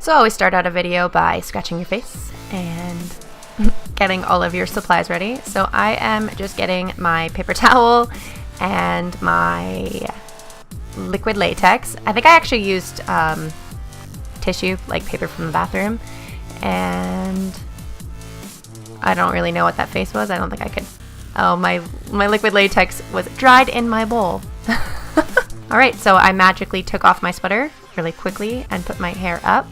So always start out a video by scratching your face and getting all of your supplies ready. So I am just getting my paper towel and my liquid latex. I think I actually used tissue, like paper from the bathroom, and I don't really know what that face was. I don't think I could. Oh, my liquid latex was dried in my bowl. Alright, so I magically took off my sweater really quickly and put my hair up.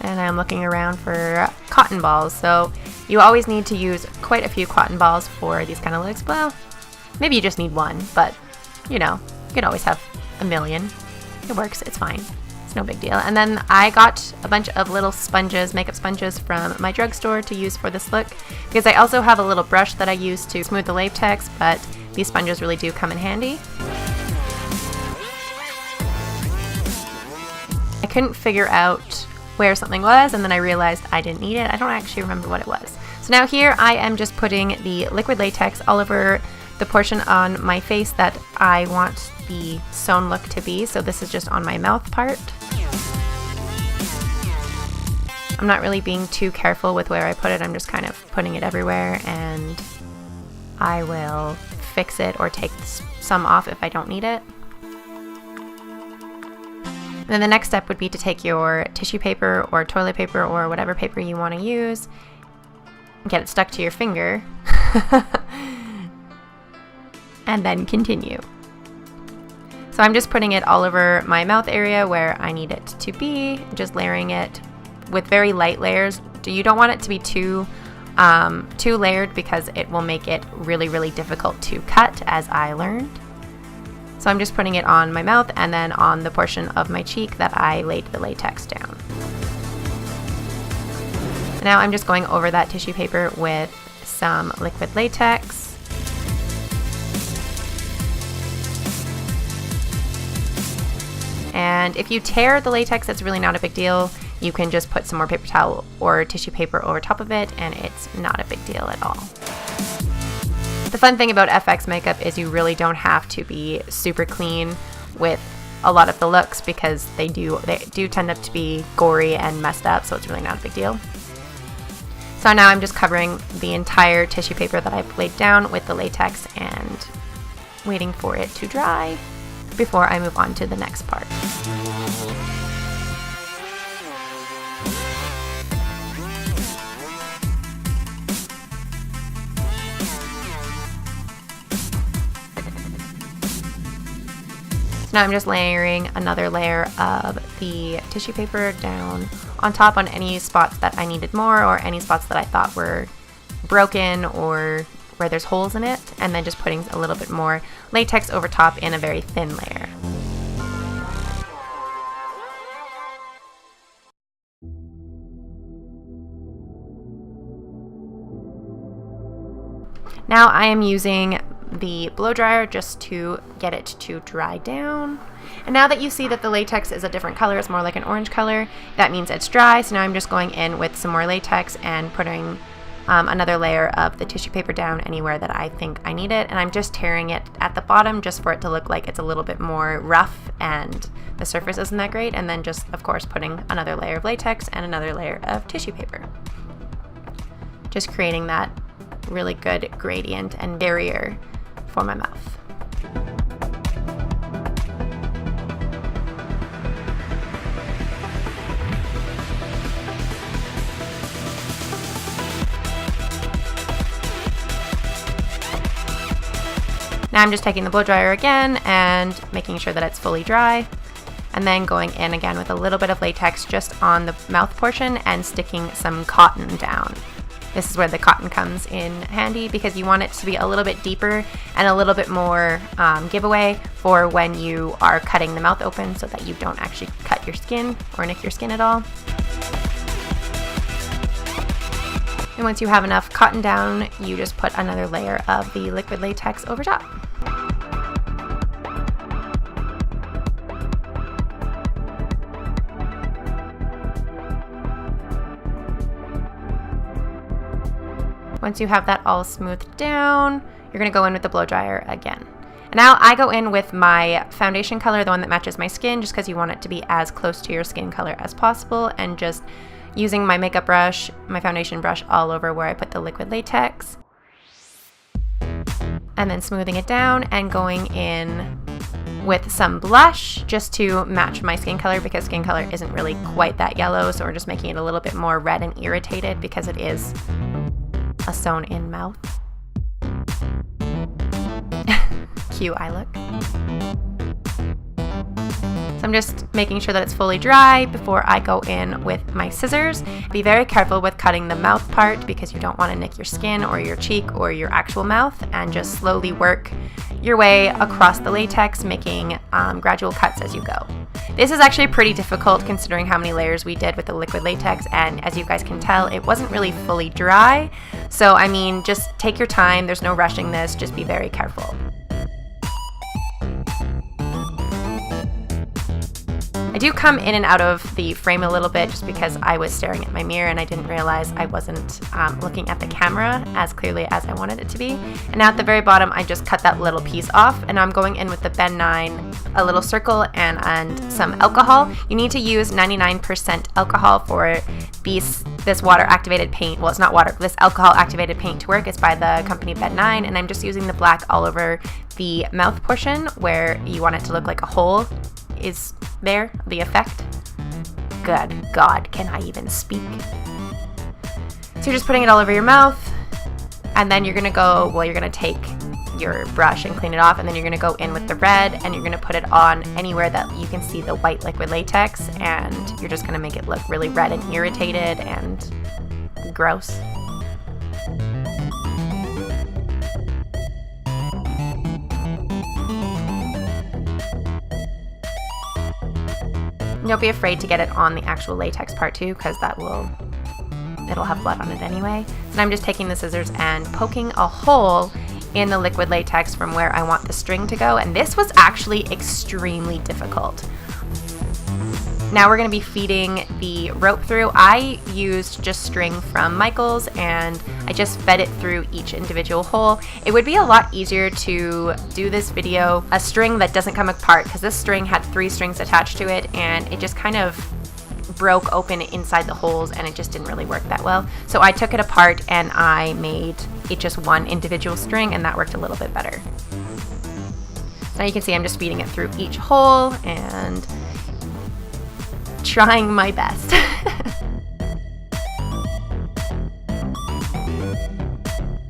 And I'm looking around for cotton balls. So you always need to use quite a few cotton balls for these kind of looks. Well, maybe you just need one, but you know, you can always have a million. It works, it's fine. It's no big deal. And then I got a bunch of little sponges, makeup sponges from my drugstore to use for this look, because I also have a little brush that I use to smooth the latex, but these sponges really do come in handy. I couldn't figure out where something was, and then I realized I didn't need it. I don't actually remember what it was. So now here I am just putting the liquid latex all over the portion on my face that I want the sewn look to be. So this is just on my mouth part. I'm not really being too careful with where I put it. I'm just kind of putting it everywhere, and I will fix it or take some off if I don't need it. And then the next step would be to take your tissue paper or toilet paper or whatever paper you want to use, get it stuck to your finger, and then continue. So I'm just putting it all over my mouth area where I need it to be, just layering it with very light layers. You don't want it to be too layered, because it will make it really, really difficult to cut, as I learned. So I'm just putting it on my mouth and then on the portion of my cheek that I laid the latex down. Now I'm just going over that tissue paper with some liquid latex. And if you tear the latex, it's really not a big deal. You can just put some more paper towel or tissue paper over top of it, and it's not a big deal at all. The fun thing about FX makeup is you really don't have to be super clean with a lot of the looks, because they do tend up to be gory and messed up, so it's really not a big deal. So now I'm just covering the entire tissue paper that I've laid down with the latex and waiting for it to dry before I move on to the next part. Now I'm just layering another layer of the tissue paper down on top on any spots that I needed more, or any spots that I thought were broken or where there's holes in it, and then just putting a little bit more latex over top in a very thin layer. Now I am using the blow dryer just to get it to dry down. And now that you see that the latex is a different color, it's more like an orange color, that means it's dry. So now I'm just going in with some more latex and putting another layer of the tissue paper down anywhere that I think I need it, and I'm just tearing it at the bottom just for it to look like it's a little bit more rough and the surface isn't that great, and then just of course putting another layer of latex and another layer of tissue paper, just creating that really good gradient and barrier for my mouth. Now I'm just taking the blow dryer again and making sure that it's fully dry, and then going in again with a little bit of latex just on the mouth portion and sticking some cotton down. This is where the cotton comes in handy, because you want it to be a little bit deeper and a little bit more giveaway for when you are cutting the mouth open, so that you don't actually cut your skin or nick your skin at all. And once you have enough cotton down, you just put another layer of the liquid latex over top. Once you have that all smoothed down, you're going to go in with the blow dryer again. And now I go in with my foundation color, the one that matches my skin, just because you want it to be as close to your skin color as possible, and just using my makeup brush, my foundation brush, all over where I put the liquid latex. And then smoothing it down and going in with some blush just to match my skin color, because skin color isn't really quite that yellow, so we're just making it a little bit more red and irritated because it is a sewn in mouth. Cute eye look. So I'm just making sure that it's fully dry before I go in with my scissors. Be very careful with cutting the mouth part because you don't want to nick your skin or your cheek or your actual mouth, and just slowly work your way across the latex, making gradual cuts as you go. This is actually pretty difficult considering how many layers we did with the liquid latex, and as you guys can tell, it wasn't really fully dry. So I mean, just take your time, there's no rushing this, just be very careful. I do come in and out of the frame a little bit just because I was staring at my mirror and I didn't realize I wasn't looking at the camera as clearly as I wanted it to be. And now at the very bottom, I just cut that little piece off, and I'm going in with the BenNye, a little circle and some alcohol. You need to use 99% alcohol for this water activated paint. Well, it's not water, this alcohol activated paint to work. It's by the company BenNye, and I'm just using the black all over the mouth portion where you want it to look like a hole is there, the effect. Good God, can I even speak? So you're just putting it all over your mouth, and then you're gonna take your brush and clean it off, and then you're gonna go in with the red and you're gonna put it on anywhere that you can see the white liquid latex, and you're just gonna make it look really red and irritated and gross. Don't be afraid to get it on the actual latex part too, because it'll have blood on it anyway. So I'm just taking the scissors and poking a hole in the liquid latex from where I want the string to go, and this was actually extremely difficult. Now we're going to be feeding the rope through. I used just string from Michaels and I just fed it through each individual hole. It would be a lot easier to do this video a string that doesn't come apart, because this string had 3 strings attached to it and it just kind of broke open inside the holes and it just didn't really work that well. So I took it apart and I made it just one individual string, and that worked a little bit better. Now you can see I'm just feeding it through each hole and trying my best.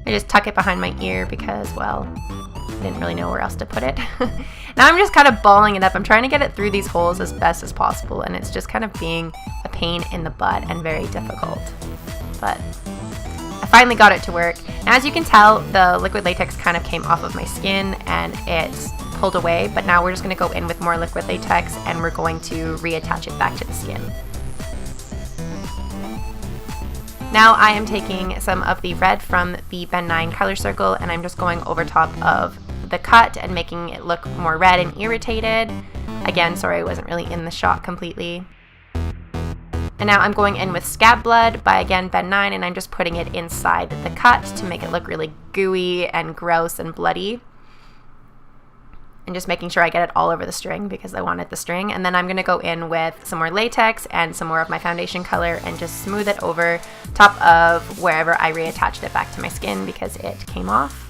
I just tuck it behind my ear because, well, I didn't really know where else to put it. Now I'm just kind of balling it up. I'm trying to get it through these holes as best as possible, and it's just kind of being a pain in the butt and very difficult. But I finally got it to work. Now, as you can tell, the liquid latex kind of came off of my skin and it's pulled away, but now we're just going to go in with more liquid latex and we're going to reattach it back to the skin. Now I am taking some of the red from the BenNye color circle and I'm just going over top of the cut and making it look more red and irritated. Again, sorry I wasn't really in the shot completely. And now I'm going in with Scab blood by, again, BenNye, and I'm just putting it inside the cut to make it look really gooey and gross and bloody. And just making sure I get it all over the string because I wanted the string. And then I'm going to go in with some more latex and some more of my foundation color and just smooth it over top of wherever I reattached it back to my skin because it came off.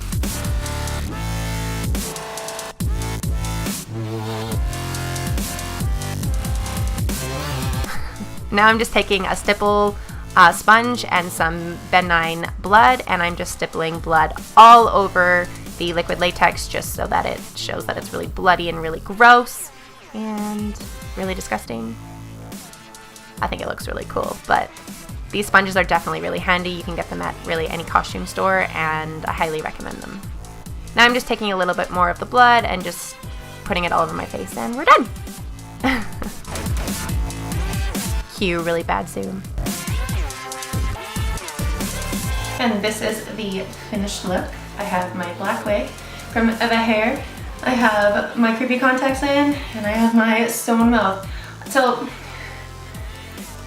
Now I'm just taking a Stipple Sponge and some BenNye blood, and I'm just stippling blood all over the liquid latex just so that it shows that it's really bloody and really gross and really disgusting. I think it looks really cool, but these sponges are definitely really handy. You can get them at really any costume store, and I highly recommend them. Now I'm just taking a little bit more of the blood and just putting it all over my face, and we're done. Cue really bad zoom. And this is the finished look. I have my black wig from EvaHair. I have my creepy contacts in, and I have my sewn mouth. So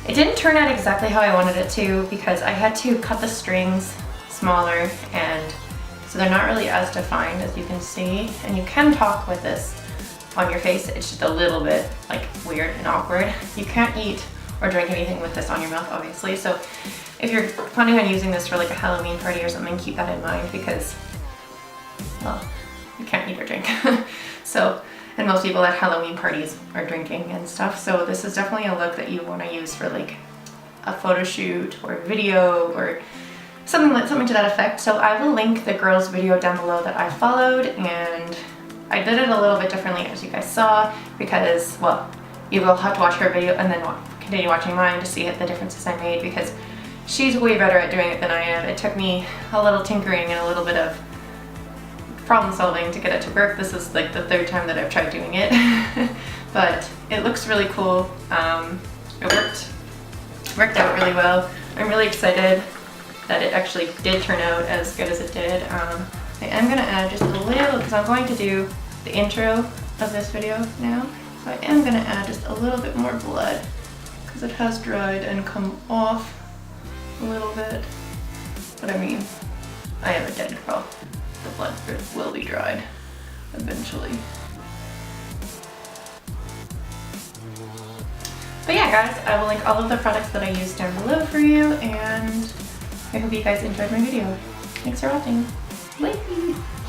it didn't turn out exactly how I wanted it to because I had to cut the strings smaller and so they're not really as defined as you can see, and you can talk with this on your face. It's just a little bit like weird and awkward. You can't eat or drink anything with this on your mouth, obviously, so if you're planning on using this for like a Halloween party or something, keep that in mind because, well, you can't eat or drink. So, and most people at Halloween parties are drinking and stuff, so this is definitely a look that you want to use for like a photo shoot or video or something to that effect. So I will link the girls' video down below that I followed, and I did it a little bit differently as you guys saw because, well, you will have to watch her video and then continue watching mine to see the differences I made because she's way better at doing it than I am. It took me a little tinkering and a little bit of problem solving to get it to work. This is like the third time that I've tried doing it, but it looks really cool. It worked out really well. I'm really excited that it actually did turn out as good as it did. I am gonna add just a little, because I'm going to do the intro of this video now, so I am gonna add just a little bit more blood because it has dried and come off a little bit. But I mean, I am a dead girl. The blood will be dried eventually. But yeah, guys, I will link all of the products that I used down below for you, and I hope you guys enjoyed my video. Thanks for watching. Bye!